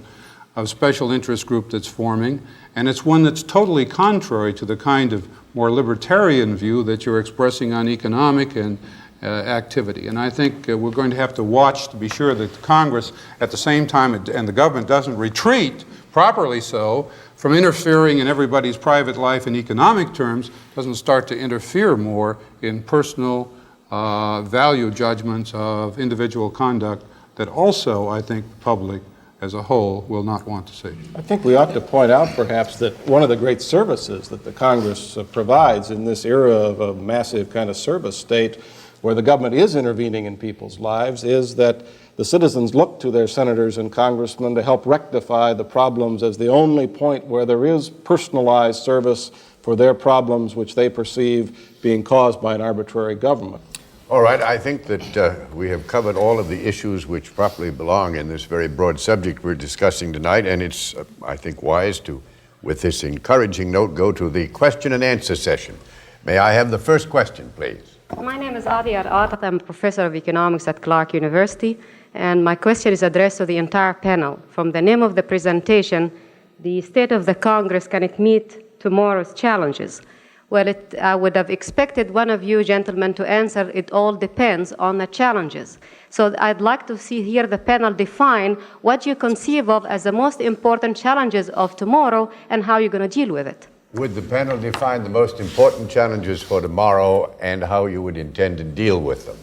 special interest group that's forming, and it's one that's totally contrary to the kind of more libertarian view that you're expressing on economic and activity. And I think we're going to have to watch to be sure that Congress, at the same time, and the government doesn't retreat, properly so, from interfering in everybody's private life in economic terms, doesn't start to interfere more in personal value judgments of individual conduct that also, I think, the public as a whole will not want to see. I think we ought to point out, perhaps, that one of the great services that the Congress provides in this era of a massive kind of service state where the government is intervening in people's lives is that the citizens look to their senators and congressmen to help rectify the problems as the only point where there is personalized service for their problems which they perceive being caused by an arbitrary government. All right, I think that we have covered all of the issues which properly belong in this very broad subject we're discussing tonight, and it's, I think, wise to, with this encouraging note, go to the question and answer session. May I have the first question, please? My name is Adiyar Atat. I'm a professor of economics at Clark University, and my question is addressed to the entire panel. From the name of the presentation, the state of the Congress, can it meet tomorrow's challenges? Well, I would have expected one of you gentlemen to answer, it all depends on the challenges. So I'd like to hear the panel define what you conceive of as the most important challenges of tomorrow and how you're going to deal with it. Would the panel define the most important challenges for tomorrow and how you would intend to deal with them?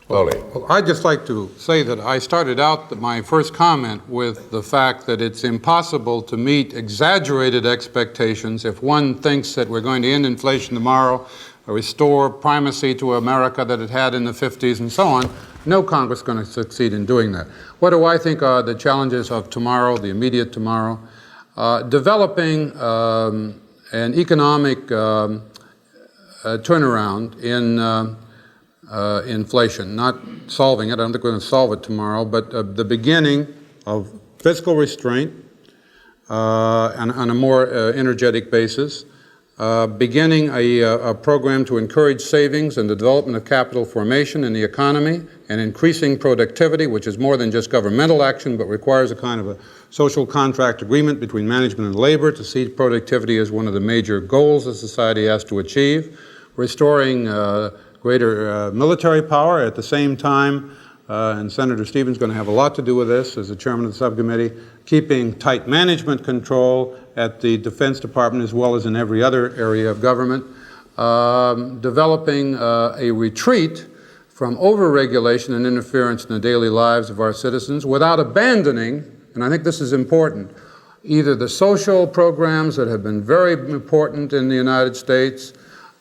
Foley. Well, I'd just like to say that I started out my first comment with the fact that it's impossible to meet exaggerated expectations if one thinks that we're going to end inflation tomorrow, or restore primacy to America that it had in the 50s and so on. No Congress is going to succeed in doing that. What do I think are the challenges of tomorrow, the immediate tomorrow? Developing an economic turnaround in inflation, not solving it. I don't think we're going to solve it tomorrow, but the beginning of fiscal restraint on a more energetic basis, beginning a program to encourage savings and the development of capital formation in the economy, and increasing productivity, which is more than just governmental action, but requires a kind of a social contract agreement between management and labor to see productivity as one of the major goals that society has to achieve, restoring greater military power at the same time, and Senator Stevens is going to have a lot to do with this as the chairman of the subcommittee, keeping tight management control at the Defense Department as well as in every other area of government, developing a retreat from over-regulation and interference in the daily lives of our citizens without abandoning, and I think this is important, either the social programs that have been very important in the United States,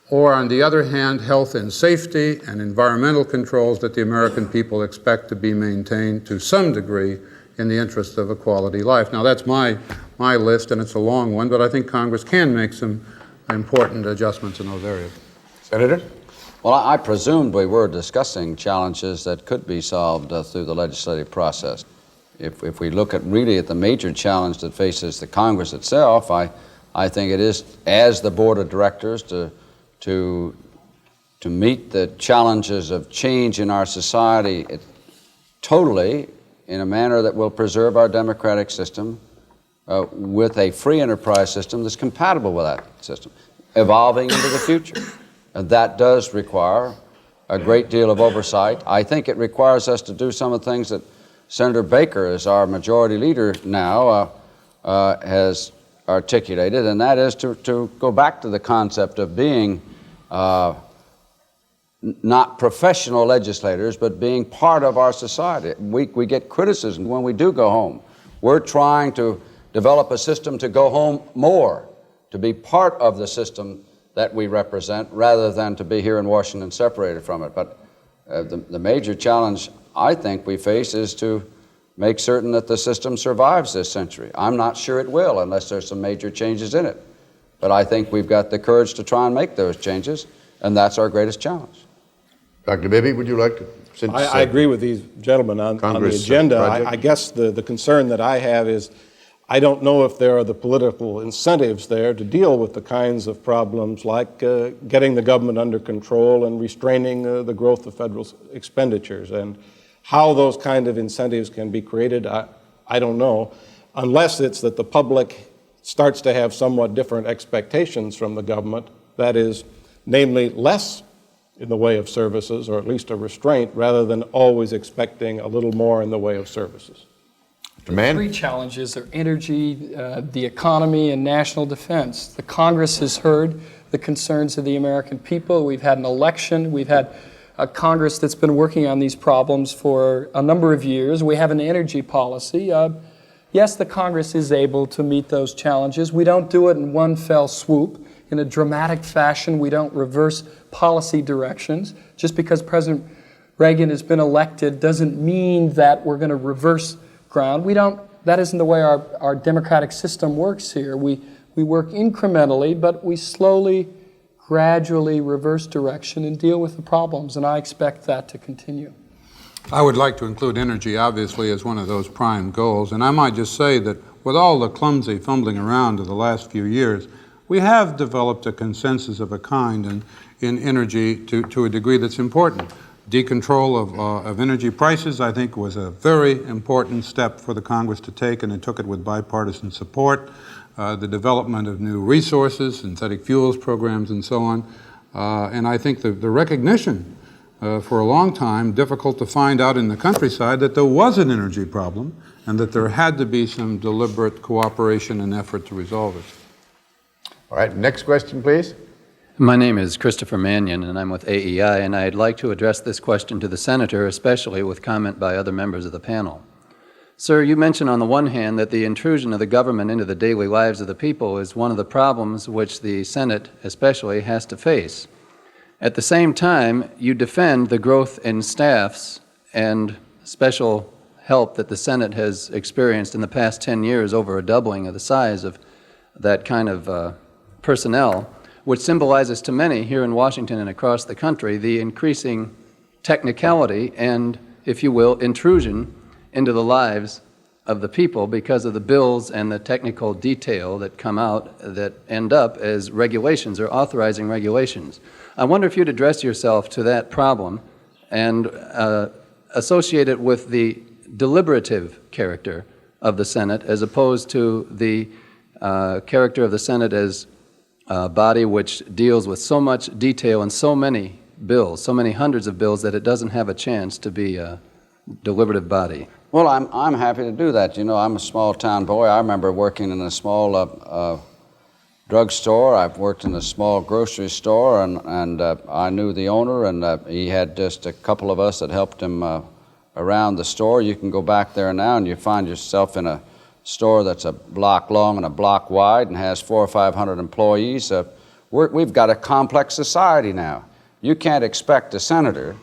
or on the other hand, health and safety and environmental controls that the American people expect to be maintained to some degree in the interest of a quality life. Now that's my list, and it's a long one, but I think Congress can make some important adjustments in those areas. Senator? Well, I presumed we were discussing challenges that could be solved through the legislative process. If we look really at the major challenge that faces the Congress itself, I think it is, as the Board of Directors, to meet the challenges of change in our society totally in a manner that will preserve our democratic system with a free enterprise system that's compatible with that system, evolving into the future. And that does require a great deal of oversight. I think it requires us to do some of the things that Senator Baker, as our majority leader now, has articulated, and that is to go back to the concept of being not professional legislators, but being part of our society. We get criticism when we do go home. We're trying to develop a system to go home more, to be part of the system that we represent, rather than to be here in Washington separated from it. But the major challenge I think we face is to make certain that the system survives this century. I'm not sure it will unless there's some major changes in it. But I think we've got the courage to try and make those changes, and that's our greatest challenge. Dr. Bibby, would you like to? Since, I agree with these gentlemen on the agenda. I guess the concern that I have is I don't know if there are the political incentives there to deal with the kinds of problems like getting the government under control and restraining the growth of federal expenditures. And how those kind of incentives can be created, I don't know, unless it's that the public starts to have somewhat different expectations from the government, that is, namely less in the way of services, or at least a restraint, rather than always expecting a little more in the way of services. Mann? Three challenges are energy, the economy, and national defense. The Congress has heard the concerns of the American people. We've had an election. We've had a Congress that's been working on these problems for a number of years. We have an energy policy. Yes, the Congress is able to meet those challenges. We don't do it in one fell swoop, in a dramatic fashion. We don't reverse policy directions. Just because President Reagan has been elected doesn't mean that we're going to reverse ground. That isn't the way our democratic system works here. We work incrementally, but we slowly, gradually reverse direction and deal with the problems, and I expect that to continue. I would like to include energy, obviously, as one of those prime goals, and I might just say that with all the clumsy fumbling around of the last few years, we have developed a consensus of a kind in energy to a degree that's important. Decontrol of energy prices, I think, was a very important step for the Congress to take, and it took it with bipartisan support. The development of new resources, synthetic fuels programs, and so on. And I think the recognition for a long time, difficult to find out in the countryside, that there was an energy problem and that there had to be some deliberate cooperation and effort to resolve it. All right, next question, please. My name is Christopher Mannion, and I'm with AEI, and I'd like to address this question to the Senator, especially with comment by other members of the panel. Sir, you mentioned on the one hand that the intrusion of the government into the daily lives of the people is one of the problems which the Senate especially has to face. At the same time, you defend the growth in staffs and special help that the Senate has experienced in the past 10 years, over a doubling of the size of that kind of personnel, which symbolizes to many here in Washington and across the country the increasing technicality and, if you will, intrusion into the lives of the people because of the bills and the technical detail that come out that end up as regulations or authorizing regulations. I wonder if you'd address yourself to that problem and associate it with the deliberative character of the Senate as opposed to the character of the Senate as a body which deals with so much detail and so many bills, so many hundreds of bills, that it doesn't have a chance to be a deliberative body. Well, I'm happy to do that. You know, I'm a small town boy. I remember working in a small drugstore. I've worked in a small grocery store, and I knew the owner, and he had just a couple of us that helped him around the store. You can go back there now, and you find yourself in a store that's a block long and a block wide and has 400 or 500 employees. We've got a complex society now. You can't expect a senator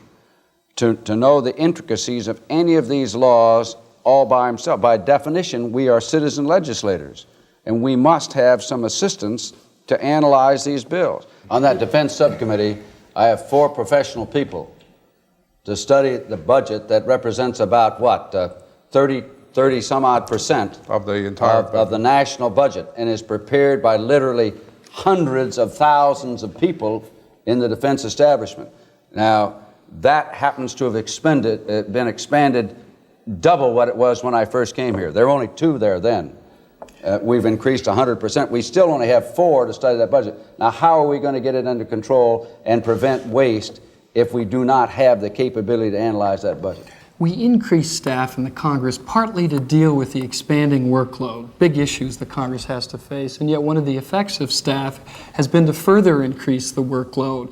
to know the intricacies of any of these laws all by himself. By definition, we are citizen legislators, and we must have some assistance to analyze these bills. On that defense subcommittee, I have 4 professional people to study the budget that represents about, what, 30 some odd percent Of the entire of the national budget, and is prepared by literally hundreds of thousands of people in the defense establishment. Now, that happens to have been expanded double what it was when I first came here. There were only 2 there then. We've increased 100%. We still only have 4 to study that budget. Now, how are we going to get it under control and prevent waste if we do not have the capability to analyze that budget? We increase staff in the Congress partly to deal with the expanding workload, big issues the Congress has to face, and yet one of the effects of staff has been to further increase the workload.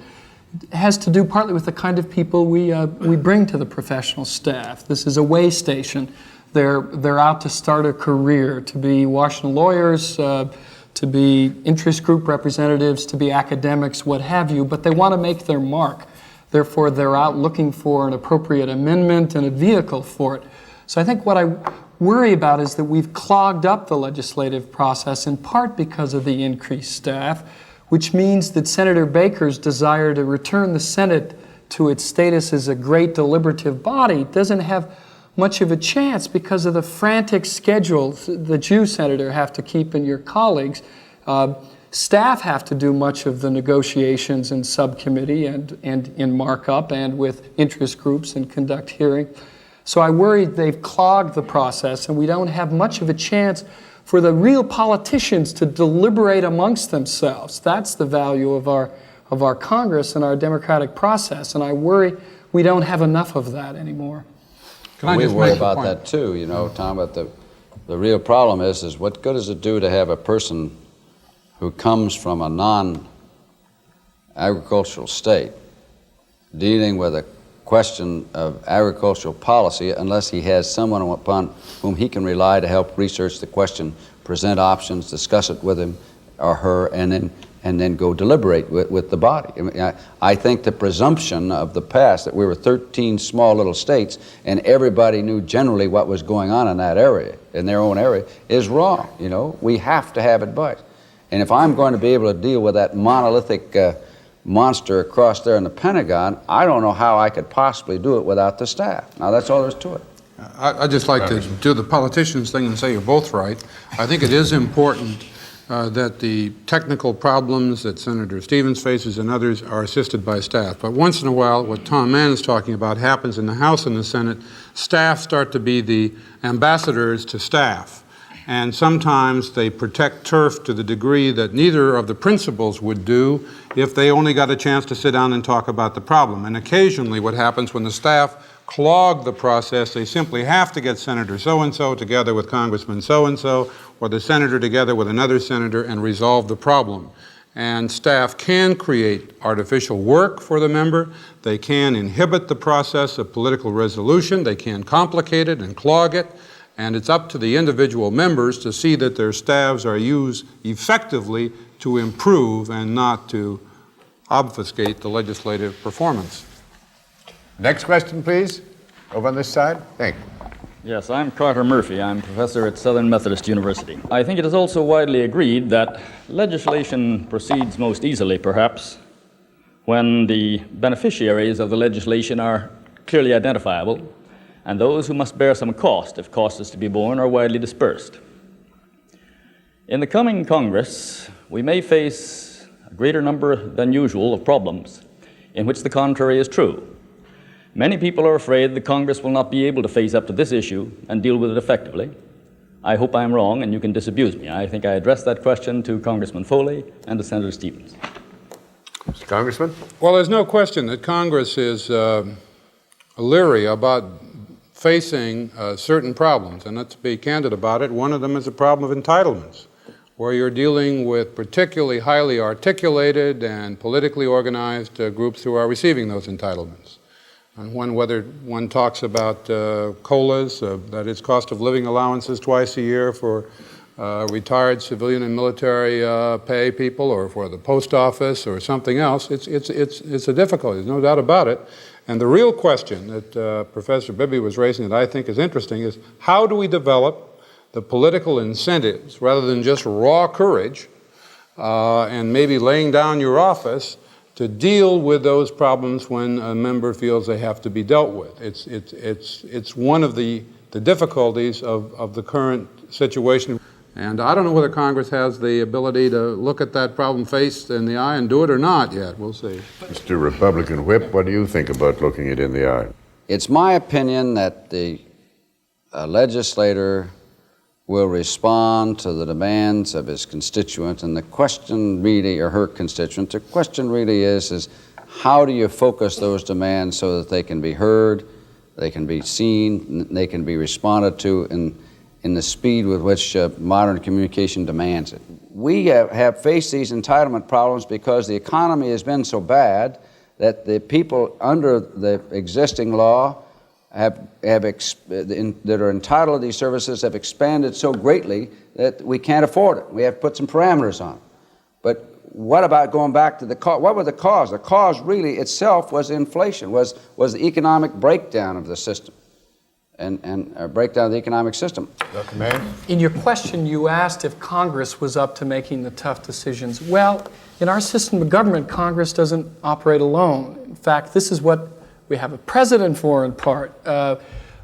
It has to do partly with the kind of people we bring to the professional staff. This is a way station. They're out to start a career, to be Washington lawyers, to be interest group representatives, to be academics, what have you, but they want to make their mark. Therefore, they're out looking for an appropriate amendment and a vehicle for it. So I think what I worry about is that we've clogged up the legislative process in part because of the increased staff, which means that Senator Baker's desire to return the Senate to its status as a great deliberative body doesn't have much of a chance because of the frantic schedule that you, Senator, have to keep and your colleagues. Staff have to do much of the negotiations in subcommittee and in markup and with interest groups and conduct hearing. So I worry they've clogged the process and we don't have much of a chance for the real politicians to deliberate amongst themselves. That's the value of our Congress and our democratic process, and I worry we don't have enough of that anymore. We worry about that too, you know, Tom, but the real problem is what good does it do to have a person who comes from a non-agricultural state dealing with a question of agricultural policy unless he has someone upon whom he can rely to help research the question, present options, discuss it with him or her, and then go deliberate with the body. I mean, I think the presumption of the past that we were 13 small little states and everybody knew generally what was going on in that area, in their own area, is wrong. You know, we have to have advice. And if I'm going to be able to deal with that monolithic monster across there in the Pentagon, I don't know how I could possibly do it without the staff. Now, that's all there is to it. I'd just like to do the politicians thing and say you're both right. I think it is important that the technical problems that Senator Stevens faces and others are assisted by staff. But once in a while, what Tom Mann is talking about happens in the House and the Senate. Staff start to be the ambassadors to staff. And sometimes they protect turf to the degree that neither of the principals would do if they only got a chance to sit down and talk about the problem. And occasionally what happens when the staff clog the process, they simply have to get Senator so-and-so together with Congressman so-and-so, or the senator together with another senator and resolve the problem. And staff can create artificial work for the member. They can inhibit the process of political resolution. They can complicate it and clog it. And it's up to the individual members to see that their staffs are used effectively to improve and not to obfuscate the legislative performance. Next question, please. Over on this side. Thank you. Yes, I'm Carter Murphy. I'm professor at Southern Methodist University. I think it is also widely agreed that legislation proceeds most easily, perhaps, when the beneficiaries of the legislation are clearly identifiable, and those who must bear some cost, if cost is to be borne, are widely dispersed. In the coming Congress, we may face a greater number than usual of problems in which the contrary is true. Many people are afraid the Congress will not be able to face up to this issue and deal with it effectively. I hope I'm wrong, and you can disabuse me. I think I addressed that question to Congressman Foley and to Senator Stevens. Mr. Congressman? Well, there's no question that Congress is leery about facing certain problems, and let's be candid about it. One of them is the problem of entitlements, where you're dealing with particularly highly articulated and politically organized groups who are receiving those entitlements. And whether one talks about COLAs, that is cost of living allowances twice a year for retired civilian and military pay people, or for the post office or something else, it's a difficulty, there's no doubt about it. And the real question that Professor Bibby was raising that I think is interesting is how do we develop the political incentives, rather than just raw courage and maybe laying down your office, to deal with those problems when a member feels they have to be dealt with. It's one of the difficulties of the current situation. And I don't know whether Congress has the ability to look at that problem faced in the eye and do it or not yet. We'll see. Mr. Republican Whip, what do you think about looking it in the eye? It's my opinion that the legislator will respond to the demands of his constituent, and the question really, or her constituent, the question really is how do you focus those demands so that they can be heard, they can be seen, they can be responded to in the speed with which modern communication demands it. We have faced these entitlement problems because the economy has been so bad that the people under the existing law that are entitled to these services have expanded so greatly that we can't afford it. We have to put some parameters on it. But what about going back to the cause? What was the cause? The cause really itself was inflation, was the economic breakdown of the system and a breakdown of the economic system. Dr. Mann? In your question, you asked if Congress was up to making the tough decisions. Well, in our system of government, Congress doesn't operate alone. In fact, this is what we have a president for, in part.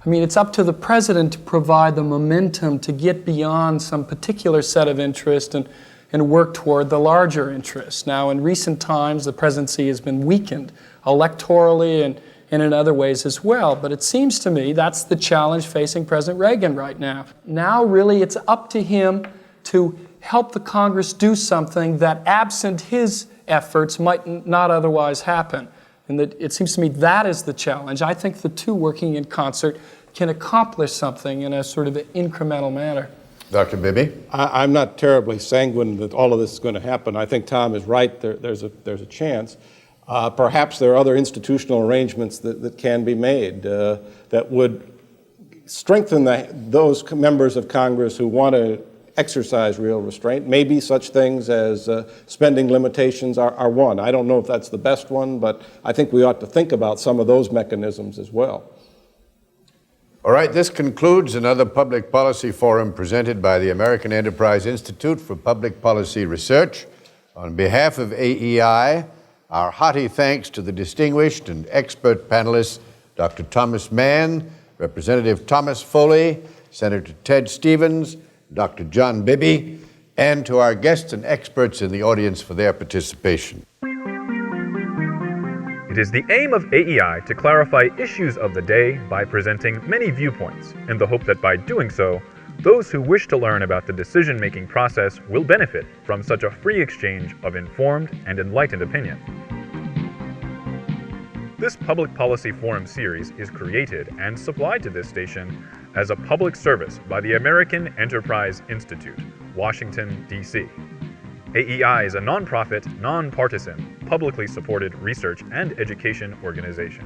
It's up to the president to provide the momentum to get beyond some particular set of interest and work toward the larger interest. Now, in recent times, the presidency has been weakened electorally and in other ways as well. But it seems to me that's the challenge facing President Reagan right now. Now, really, it's up to him to help the Congress do something that, absent his efforts, might not otherwise happen. And it seems to me that is the challenge. I think the two working in concert can accomplish something in a sort of an incremental manner. Dr. Bibby? I'm not terribly sanguine that all of this is going to happen. I think Tom is right. There's a chance. Perhaps there are other institutional arrangements that can be made that would strengthen those members of Congress who want to exercise real restraint. Maybe such things as spending limitations are one. I don't know if that's the best one, but I think we ought to think about some of those mechanisms as well. All right, this concludes another public policy forum presented by the American Enterprise Institute for Public Policy Research. On behalf of AEI, our hearty thanks to the distinguished and expert panelists, Dr. Thomas Mann, Representative Thomas Foley, Senator Ted Stevens, Dr. John Bibby, and to our guests and experts in the audience for their participation. It is the aim of AEI to clarify issues of the day by presenting many viewpoints, in the hope that by doing so, those who wish to learn about the decision-making process will benefit from such a free exchange of informed and enlightened opinion. This Public Policy Forum series is created and supplied to this station as a public service by the American Enterprise Institute, Washington, D.C. AEI is a nonprofit, nonpartisan, publicly supported research and education organization.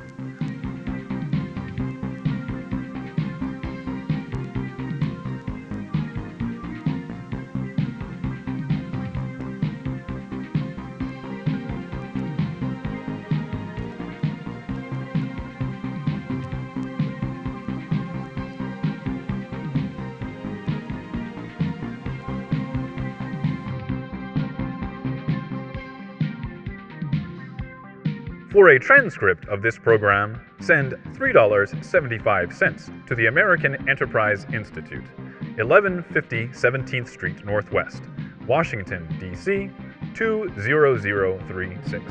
For a transcript of this program, send $3.75 to the American Enterprise Institute, 1150 17th Street Northwest, Washington, D.C. 20036.